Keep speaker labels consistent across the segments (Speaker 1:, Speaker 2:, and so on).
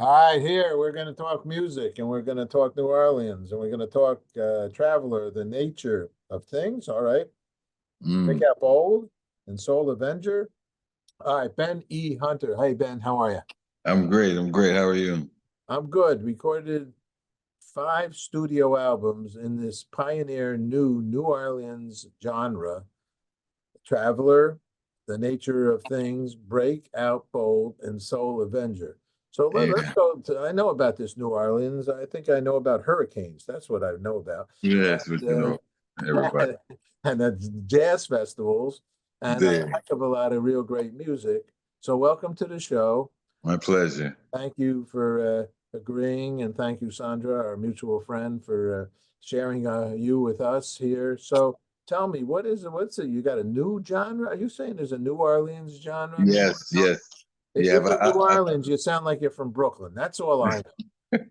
Speaker 1: Hi, here we're going to talk music and we're going to talk New Orleans and we're going to talk Traveler, the nature of things. All right. Pick
Speaker 2: Mm,
Speaker 1: up Old and Soul Avenger. All right, Ben E. Hunter. Hey, Ben, how are you?
Speaker 2: I'm great. I'm great. How are you?
Speaker 1: I'm good. Recorded five studio albums in this pioneer New Orleans genre. Traveler, The Nature of Things, Break Out Bold, and Soul Avenger. So let's
Speaker 2: Yeah.
Speaker 1: go to, I know about this New Orleans. I think I know about hurricanes. That's what I know about.
Speaker 2: Yes, but you
Speaker 1: And,
Speaker 2: know, everybody
Speaker 1: and that's jazz festivals and a
Speaker 2: there.
Speaker 1: heck of a lot of real great music. So welcome to the show.
Speaker 2: My pleasure.
Speaker 1: Thank you for agreeing, and thank you, Sandra, our mutual friend, for sharing you with us here. So, tell me, what's it? You got a new genre? Are you saying there's a New Orleans genre?
Speaker 2: Yes, yes.
Speaker 1: If
Speaker 2: Yeah,
Speaker 1: you're from
Speaker 2: but
Speaker 1: New Orleans, you sound like you're from Brooklyn. That's all I know.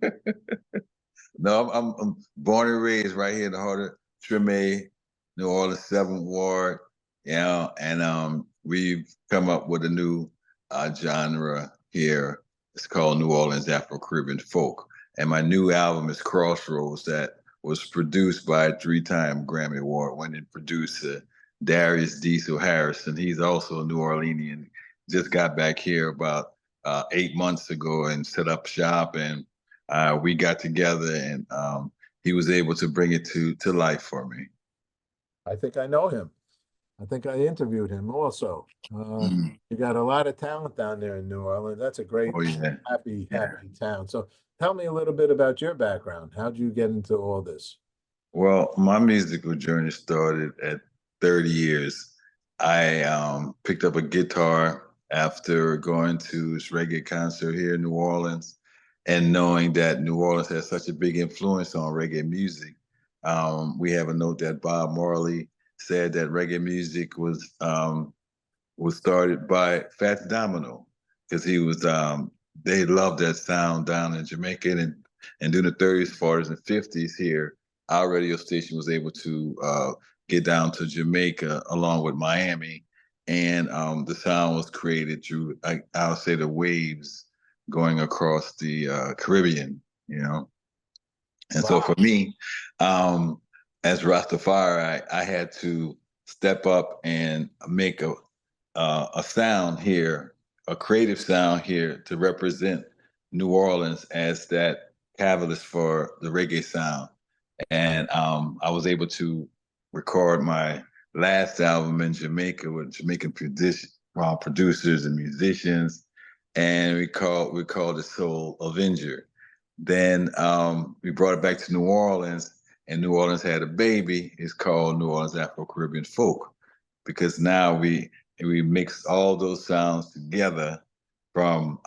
Speaker 2: no, I'm born and raised right here in the heart of Treme, New Orleans, Seventh Ward. And we've come up with a new genre here. It's called New Orleans Afro-Caribbean Folk. And my new album is Crossroads, that was produced by a three-time Grammy Award-winning producer, Darius Diesel Harrison. He's also a New Orleanian. Just got back here about 8 months ago and set up shop, and we got together, and he was able to bring it to life for me.
Speaker 1: I think I know him. I think I interviewed him also.
Speaker 2: Mm.
Speaker 1: You got a lot of talent down there in New Orleans. That's a great,
Speaker 2: Oh yeah, yeah.
Speaker 1: happy town. So, tell me a little bit about your background. How'd you get into all this?
Speaker 2: Well, my musical journey started at 30 years. I picked up a guitar after going to this reggae concert here in New Orleans, and knowing that New Orleans has such a big influence on reggae music. We have a note that Bob Marley said that reggae music was started by Fats Domino, because he was they loved that sound down in Jamaica, and during the 30s, 40s, and 50s here, our radio station was able to get down to Jamaica along with Miami, and the sound was created through, I'll say, the waves going across the Caribbean, you know. And so for
Speaker 1: Wow.
Speaker 2: me, as Rastafari, I had to step up and make a sound here, a creative sound here to represent New Orleans as that catalyst for the reggae sound. And I was able to record my last album in Jamaica with Jamaican producers and musicians, and we called it Soul Avenger. Then we brought it back to New Orleans, and New Orleans had a baby. It's called New Orleans Afro-Caribbean Folk, because now we mix all those sounds together, from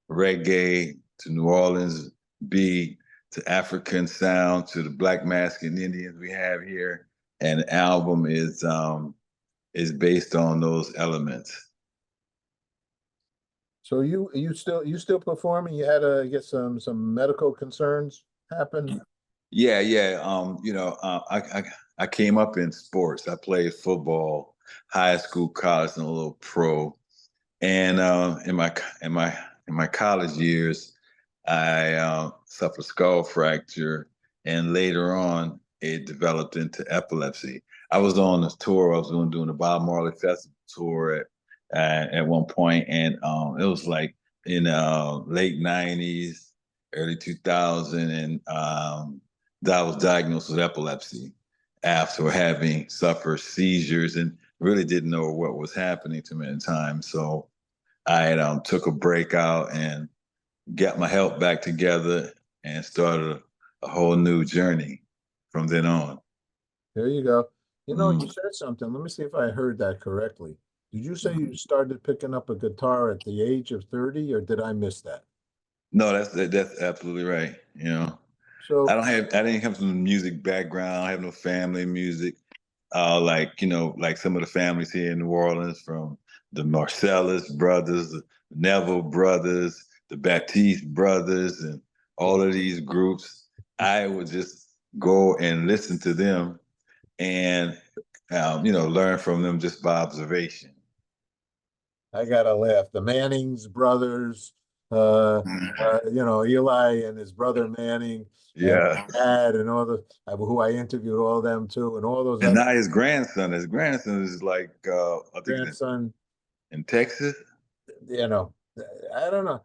Speaker 2: reggae to New Orleans beat to African sound to the Black Masking Indians we have here, and the album is based on those elements.
Speaker 1: So you still performing? You had to get some medical concerns happen.
Speaker 2: Yeah, yeah. I came up in sports. I played football, high school, college, and a little pro. And in my college years, I suffered skull fracture, and later on, it developed into epilepsy. I was on a tour. I was doing the Bob Marley Festival tour at one point, and it was like in late '90s, early 2000, and that I was diagnosed with epilepsy after having suffered seizures, and really didn't know what was happening to me at the time. So I took a break out and got my health back together and started a whole new journey from then on.
Speaker 1: There you go. You
Speaker 2: Mm.
Speaker 1: said something. Let me see if I heard that correctly. Did you say you started picking up a guitar at the age of 30, or did I miss that?
Speaker 2: No, that's absolutely right.
Speaker 1: So,
Speaker 2: I didn't come from a music background. I have no family in music. Like, like some of the families here in New Orleans, from the Marcellus brothers, the Neville brothers, the Baptiste brothers, and all of these groups. I would just go and listen to them, and learn from them just by observation.
Speaker 1: I gotta laugh. The Mannings brothers, You know, Eli and his brother Manning and
Speaker 2: Yeah.
Speaker 1: Dad and all the who I interviewed all of them too, and all those
Speaker 2: And
Speaker 1: other
Speaker 2: now his grandson is like, I think he's
Speaker 1: grandson.
Speaker 2: in Texas.
Speaker 1: You know, I don't know.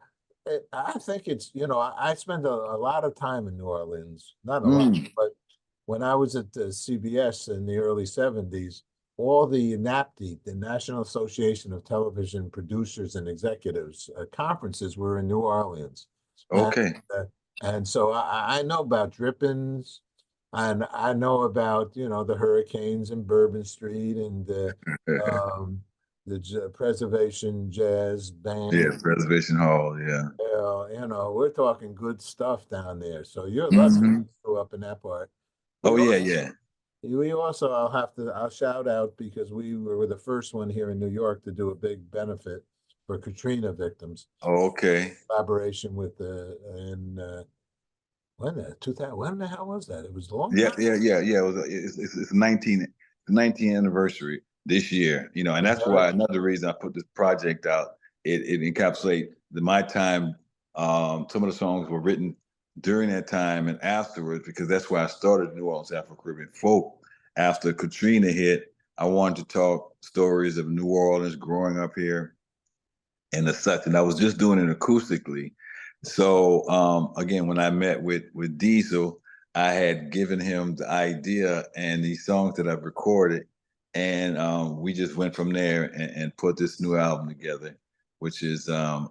Speaker 1: I think it's, you know, I spend a lot of time in New Orleans, not a lot,
Speaker 2: Mm.
Speaker 1: but when I was at the CBS in the early 70s, all the NAPTE, the National Association of Television Producers and Executives, conferences were in New Orleans. And,
Speaker 2: Okay.
Speaker 1: uh, and so I know about Drippins, and I know about, you know, the hurricanes in Bourbon Street and um, the Preservation Jazz
Speaker 2: Yeah,
Speaker 1: Band.
Speaker 2: Preservation Hall. Yeah.
Speaker 1: You know, we're talking good stuff down there. So you're lucky you
Speaker 2: Hmm.
Speaker 1: grew up in that part. We
Speaker 2: Oh yeah,
Speaker 1: also,
Speaker 2: yeah.
Speaker 1: we also, I'll shout out because we were the first one here in New York to do a big benefit for Katrina victims,
Speaker 2: Oh, okay.
Speaker 1: collaboration with when 2000, when the hell was that? It was a long
Speaker 2: Yeah,
Speaker 1: time.
Speaker 2: yeah, yeah, yeah. It's 19th anniversary this year, and
Speaker 1: Was
Speaker 2: that's
Speaker 1: that?
Speaker 2: why another reason I put this project out. It encapsulates my time. Some of the songs were written during that time and afterwards because that's why I started New Orleans Afro Caribbean folk. After Katrina hit, I wanted to talk stories of New Orleans growing up here and the such. And I was just doing it acoustically. So again, when I met with Diesel, I had given him the idea and these songs that I've recorded, and we just went from there and put this new album together, which is a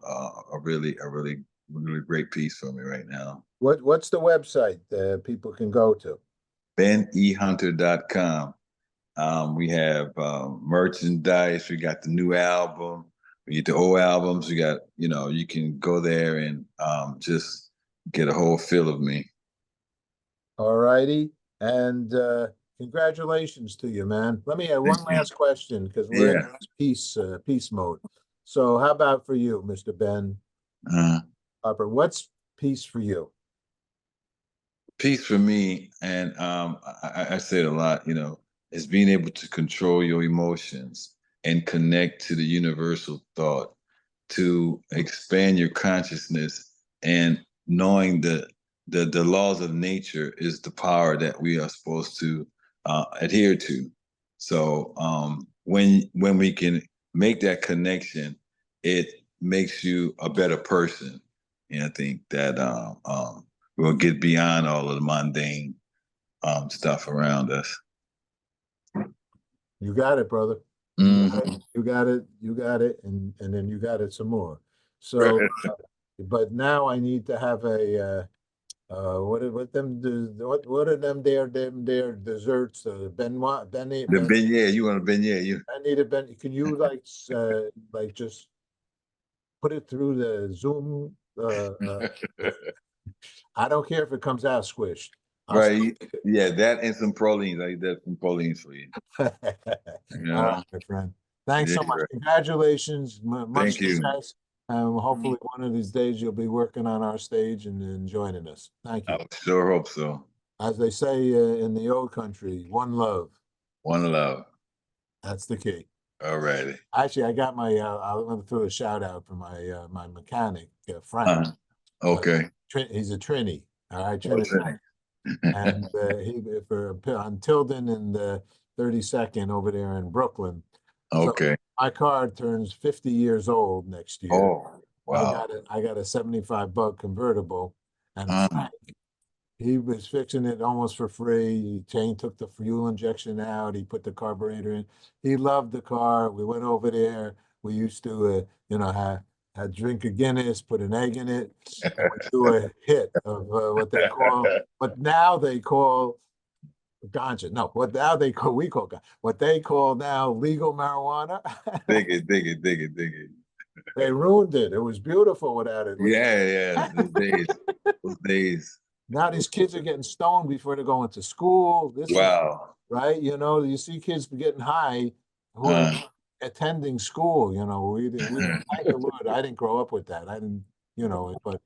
Speaker 2: really great piece for me right now.
Speaker 1: What's the website people can go to?
Speaker 2: BenEHunter.com. We have merchandise. We got the new album. We get the old albums. We got, you can go there and just get a whole feel of me.
Speaker 1: All righty. And congratulations to you, man. Let me have one
Speaker 2: Thank you.
Speaker 1: last question because we're in
Speaker 2: Yeah.
Speaker 1: peace mode. So how about for you, Mr. Ben
Speaker 2: Uh,
Speaker 1: Harper? What's peace for you?
Speaker 2: Peace for me, and I say it a lot, is being able to control your emotions and connect to the universal thought, to expand your consciousness, and knowing that the laws of nature is the power that we are supposed to adhere to. So when we can make that connection, it makes you a better person. And I think that we'll get beyond all of the mundane stuff around us.
Speaker 1: You got it, brother. You got it.
Speaker 2: Hmm.
Speaker 1: You got it. You got it. And then you got it some more. So, but now I need to have what them what are them their desserts? Benoit,
Speaker 2: The beignet, you want a beignet? You
Speaker 1: I need a Ben. Can you like just put it through the Zoom? I don't care if it comes out squished. I'll still
Speaker 2: right?
Speaker 1: eat
Speaker 2: Yeah, that and some pralines. I eat that some pralines for you.
Speaker 1: it.
Speaker 2: You
Speaker 1: All right,
Speaker 2: know?
Speaker 1: my friend. Thanks
Speaker 2: Yeah.
Speaker 1: so much. Congratulations. Much
Speaker 2: Thank you.
Speaker 1: success. Hopefully, one of these days you'll be working on our stage and joining us. Thank
Speaker 2: I
Speaker 1: you.
Speaker 2: sure hope so.
Speaker 1: As they say in the old country, one love.
Speaker 2: One love.
Speaker 1: That's the key.
Speaker 2: All righty.
Speaker 1: Actually, I got my. I want to throw a shout out for my mechanic, Frank. Uh,
Speaker 2: Okay.
Speaker 1: He's a Trini. All right, Trinity.
Speaker 2: Okay.
Speaker 1: And he for on Tilden and the 32nd over there in Brooklyn. So
Speaker 2: Okay.
Speaker 1: my car turns 50 years old next year.
Speaker 2: Oh, wow.
Speaker 1: I got a 75 bug convertible, and
Speaker 2: Um,
Speaker 1: he was fixing it almost for free. Took the fuel injection out. He put the carburetor in. He loved the car. We went over there. We used to, had drink a Guinness, put an egg in it, and we do a hit of what now they call ganja. No, what now they call, we call what they call now legal marijuana.
Speaker 2: dig it, dig it, dig it, dig it.
Speaker 1: They ruined it. It was beautiful without it.
Speaker 2: Yeah, yeah. Those days. Those days.
Speaker 1: Now these kids are getting stoned before they're going to school. This is
Speaker 2: Wow.
Speaker 1: right. You know, you see kids getting high who are
Speaker 2: Uh,
Speaker 1: attending school. You know, thank the Lord. I didn't grow up with that. I didn't, but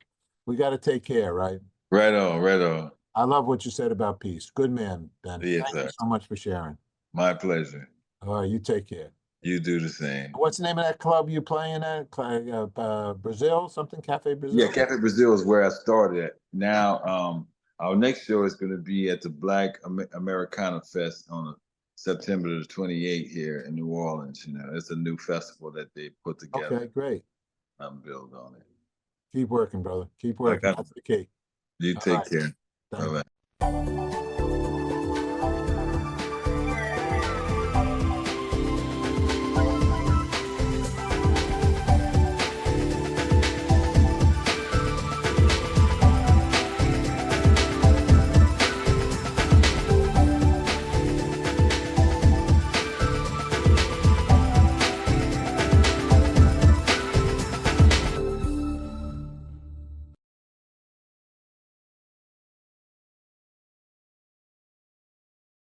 Speaker 1: we got to take care, right?
Speaker 2: right on, right on.
Speaker 1: I love what you said about peace. Good man, Ben.
Speaker 2: Yes,
Speaker 1: Thank you
Speaker 2: sir.
Speaker 1: so much for sharing.
Speaker 2: My pleasure.
Speaker 1: All right, you take care.
Speaker 2: You do the same.
Speaker 1: What's the name of that club you playing at? Brazil, something, Cafe
Speaker 2: Yeah,
Speaker 1: Brazil?
Speaker 2: Cafe Brazil is where I started at. Now, our next show is going to be at the Black Americana Fest on September the 28th here in New Orleans. You know, it's a new festival that they put together.
Speaker 1: Okay, great.
Speaker 2: Build on it.
Speaker 1: Keep working, brother. Keep
Speaker 2: I
Speaker 1: working.
Speaker 2: got
Speaker 1: That's the key.
Speaker 2: you.
Speaker 1: All
Speaker 2: Take
Speaker 1: right.
Speaker 2: care.
Speaker 1: Thank
Speaker 2: Bye
Speaker 1: you.
Speaker 2: bye.